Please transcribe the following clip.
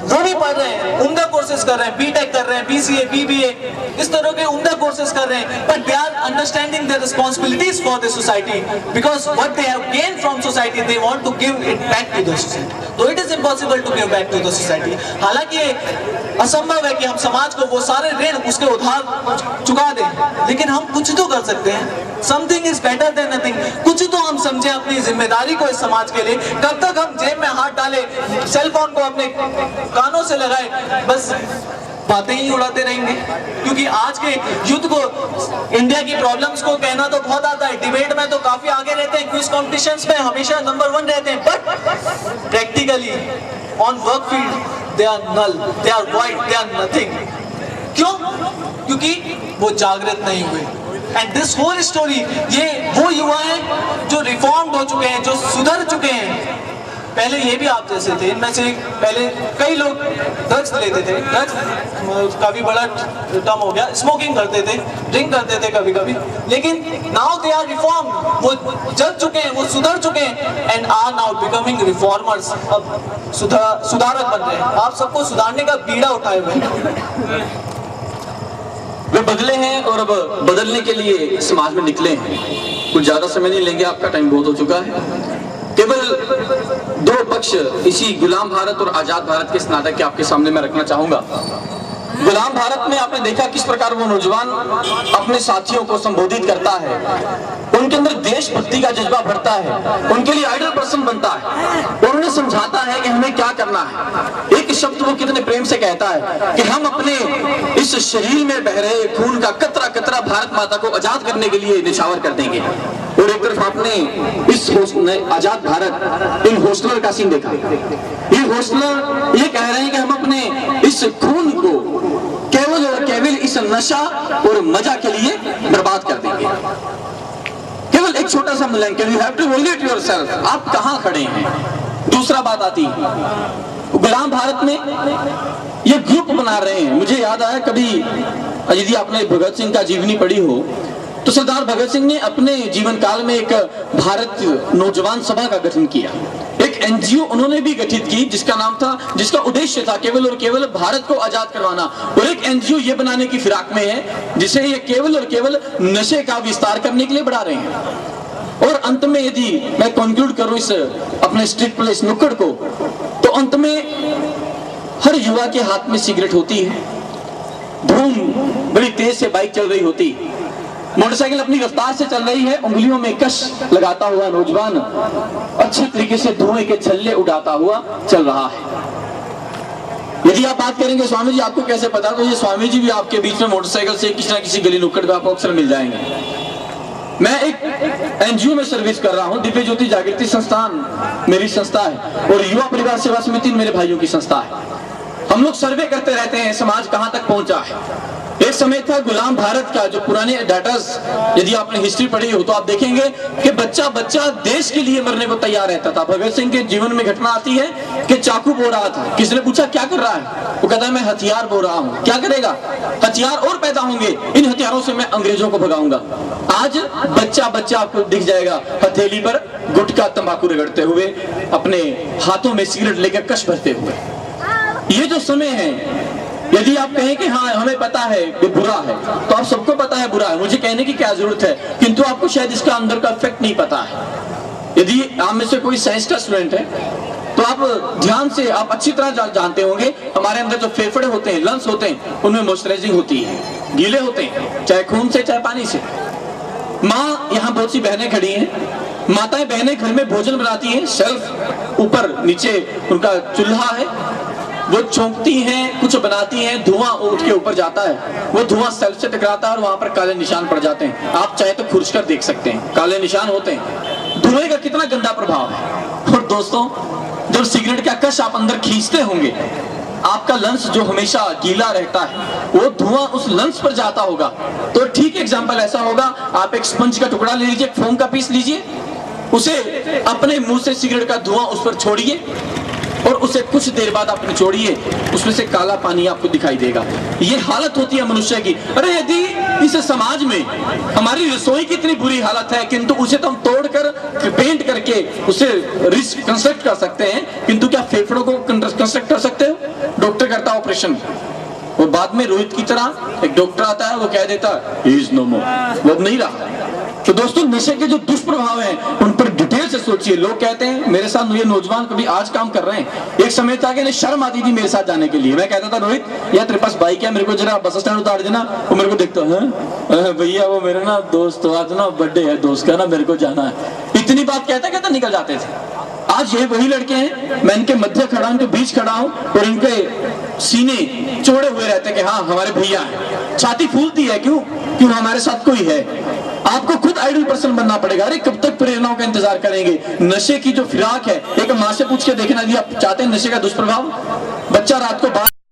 जो भी पढ़ रहे हैं, उम्दा कोर्सेज कर रहे हैं, बीटेक कर रहे हैं, बीसीए, बीबीए, इस तरह के उम्दा कोर्सेज कर रहे हैं, but they are understanding their responsibilities for the society, because what they have gained from society they want to give it back to the society. तो it is impossible to give back to the society. हालांकि असंभव है कि हम समाज को वो सारे ऋण उसके उधार चुका दें, लेकिन हम कुछ तो कर सकते हैं। Something is better than nothing. कुछ तो हम समझे अपनी जिम्मेदारी को इस समाज के लिए। कब तक हम जेब में हाथ डाले, सेल फोन को अपने कानों से लगाए, बस बातें ही उड़ाते रहेंगे? क्योंकि आज के युद्ध को, इंडिया की प्रॉब्लम्स को कहना तो बहुत आता है, डिबेट में तो काफी आगे रहते हैं, क्विज कॉम्पिटिशंस में हमेशा नंबर 1 रहते हैं, but practically on work field they are null, they are void, they are nothing. क्यों? क्योंकि वो जागृत नहीं हुए। एंड दिस होल स्टोरी, ये वो युवा हैं जो रिफॉर्म्ड हो चुके हैं, जो सुधर चुके हैं। पहले ये भी आप जैसे थे, इनमें से पहले कई लोग ड्रग्स लेते थे, ड्रग्स काफी बड़ा टर्म हो गया, स्मोकिंग करते थे, ड्रिंक करते थे कभी कभी, लेकिन नाउ दे आर रिफॉर्म, वो जग चुके हैं, वो सुधर चुके हैं, and are now becoming reformers. अब सुधारक बन रहे हैं। आप सबको सुधारने का बीड़ा उठाए हुए हैं। वे बदले हैं और अब बदलने के लिए समाज में निकले हैं। कुछ ज्यादा समय नहीं लेंगे, आपका टाइम बहुत हो चुका है। केवल 2 पक्ष इसी गुलाम भारत और आजाद भारत के इस नाटक के आपके सामने मैं रखना चाहूंगा। गुलाम भारत में आपने देखा किस प्रकार वो नौजवान अपने साथियों को संबोधित करता है, उनके अंदर देशभक्ति का जज्बा भरता है, उनके लिए आइडल पर्सन बनता है और उन्हें समझाता है कि हमें क्या करना है। एक शब्द वो कितने प्रेम से कहता है कि हम अपने इस शरीर में बह रहे खून का कतरा कतरा भारत माता को आजाद करने के लिए निछावर कर देंगे। और एक तरफ आपने इस आजाद भारत इन हॉस्टलर का सीन देखा। ये हॉस्टलर ये कह रहे हैं कि हम अपने इस खून को केवल और केवल इस नशा और मजा के लिए बर्बाद कर देंगे। केवल एक छोटा सा मूल्यांकन, you have to valuate yourself, आप कहां खड़े हैं। दूसरा बात आती है गुलाम भारत में ये ग्रुप बना रहे हैं। मुझे याद आया कभी, यदि आपने भगत सिंह का जीवनी पढ़ी हो तो सरदार भगत सिंह ने अपने जीवन काल में एक भारत नौजवान सभा का गठन किया। एक एनजीओ उन्होंने भी गठित की जिसका नाम था, जिसका उद्देश्य था केवल और केवल भारत को आजाद करवाना। और एक एनजीओ ये बनाने की फिराक में है जिसे ये केवल और केवल नशे का विस्तार करने के लिए बढ़ा रहे हैं। और अंत में यदि मैं कंक्लूड करूं इस अपने स्ट्रीट प्लेस नुक्कड़ को, तो अंत में हर युवा के हाथ में सिगरेट होती है, धूम बड़ी तेज से बाइक चल रही होती, मोटरसाइकिल अपनी रफ्तार से चल रही है, उंगलियों में कश लगाता हुआ नौजवान अच्छे तरीके से धुएं के छल्ले उड़ाता हुआ चल रहा है। यदि आप बात करेंगे स्वामी जी आपको कैसे पता, तो ये स्वामी जी भी आपके बीच में मोटरसाइकिल से किसी ना किसी गली नुक्कड़ पे आपको अक्सर मिल जाएंगे। मैं एक एनजीओ में सर्विस कर रहा हूं, दिव्य ज्योति जागृति संस्थान मेरी संस्था है और युवा परिवार सेवा समिति मेरे भाइयों की संस्था है। हम लोग सर्वे करते रहते हैं समाज कहां तक पहुंचा है। एक समय था गुलाम भारत का, जो पुराने डाटास यदि आपने हिस्ट्री पढ़ी हो तो आप देखेंगे कि बच्चा बच्चा देश के लिए मरने को तैयार रहता था। भगत सिंह के जीवन में घटना आती है कि चाकू बो रहा था, किसी ने पूछा क्या कर रहा है, वो कहता है मैं हथियार बो रहा हूँ। क्या करेगा, हथियार और पैदा होंगे, इन हथियारों से मैं अंग्रेजों को भगाऊंगा। आज बच्चा बच्चा आपको दिख जाएगा हथेली पर गुटखा तंबाकू रगड़ते हुए, अपने हाथों में सिगरेट लेकर कश भरते हुए। ये जो समय है, यदि आप कहें कि हाँ हमें पता है ये बुरा है, तो आप सबको पता है बुरा है, मुझे कहने की क्या जरूरत है, किंतु आपको शायद इसका अंदर का इफेक्ट नहीं पता है। यदि आप में से कोई साइंस का स्टूडेंट है तो आप ध्यान से, आप अच्छी तरह जानते होंगे हमारे अंदर जो फेफड़े होते हैं, लंग्स होते हैं, उनमें मॉइस्चराइजिंग होती है, गीले होते हैं, चाहे खून से चाहे पानी से। माँ, यहाँ बहुत सी बहनें खड़ी हैं, माताएं बहनें घर में भोजन बनाती हैं, शेल्फ ऊपर नीचे उनका चूल्हा है, वो छोंकती हैं, कुछ बनाती हैं, धुआं उठ के ऊपर जाता है, वो धुआं सेल्फ से टकराता है और वहां पर काले निशान पड़ जाते हैं। आप चाहे तो खुरच कर देख सकते हैं, काले निशान होते हैं। धुएं का कितना गंदा प्रभाव है। और दोस्तों, जब सिगरेट का कश आप अंदर खींचते होंगे, आपका लंग्स जो हमेशा गीला रहता है, वो धुआं उस लंग्स पर जाता होगा। तो ठीक एग्जाम्पल ऐसा होगा, आप एक स्पंज का टुकड़ा ले लीजिए, फोम का पीस लीजिए, उसे अपने मुंह से सिगरेट का धुआं उस पर छोड़िए और उसे कुछ देर बाद आप निचोड़िए, उसमें से काला पानी आपको दिखाई देगा। ये हालत होती है मनुष्य की। अरे यदि इस समाज में हमारी रसोई की इतनी बुरी हालत है, किंतु उसे तो हम तोड़कर पेंट करके उसे रिकंस्ट्रक्ट कर सकते हैं, किंतु क्या फेफड़ों को कंस्ट्रक्ट कर सकते हो? डॉक्टर करता है ऑपरेशन, वो बाद में रोहित की तरह एक डॉक्टर आता है, वो कह देता है ही इज नो मोर, वो अब नहीं रहा। तो दोस्तों, नशे के जो दुष्प्रभाव हैं उन पर डिटेल से सोचिए। लोग कहते हैं, मेरे साथ ये नौजवान कभी आज काम कर रहे हैं, एक समय था कि इन्हें शर्म आती थी मेरे साथ जाने के लिए। मैं कहता था रोहित यार तेरे पास बाइक है, मेरे को जरा बस स्टैंड उतार देना। वो मेरे को देखता है, भैया वो मेरा ना दोस्त, तो आज ना बर्थडे है दोस्त का ना, मेरे को जाना है। इतनी बात कहते कहते निकल जाते थे। आज ये वही लड़के हैं, मैं इनके मध्य खड़ा हूं, इनके बीच खड़ा हूं, और इनके सीने चौड़े हुए रहते हैं कि हाँ हमारे भैया हैं। छाती फूलती है, क्यों? क्यों हमारे साथ कोई है। आपको खुद आइडल पर्सन बनना पड़ेगा। अरे कब तक प्रेरणाओं का इंतजार करेंगे? नशे की जो फिराक है, एक माँ से पूछ के देखना, यदि आप चाहते हैं नशे का दुष्प्रभाव, बच्चा रात को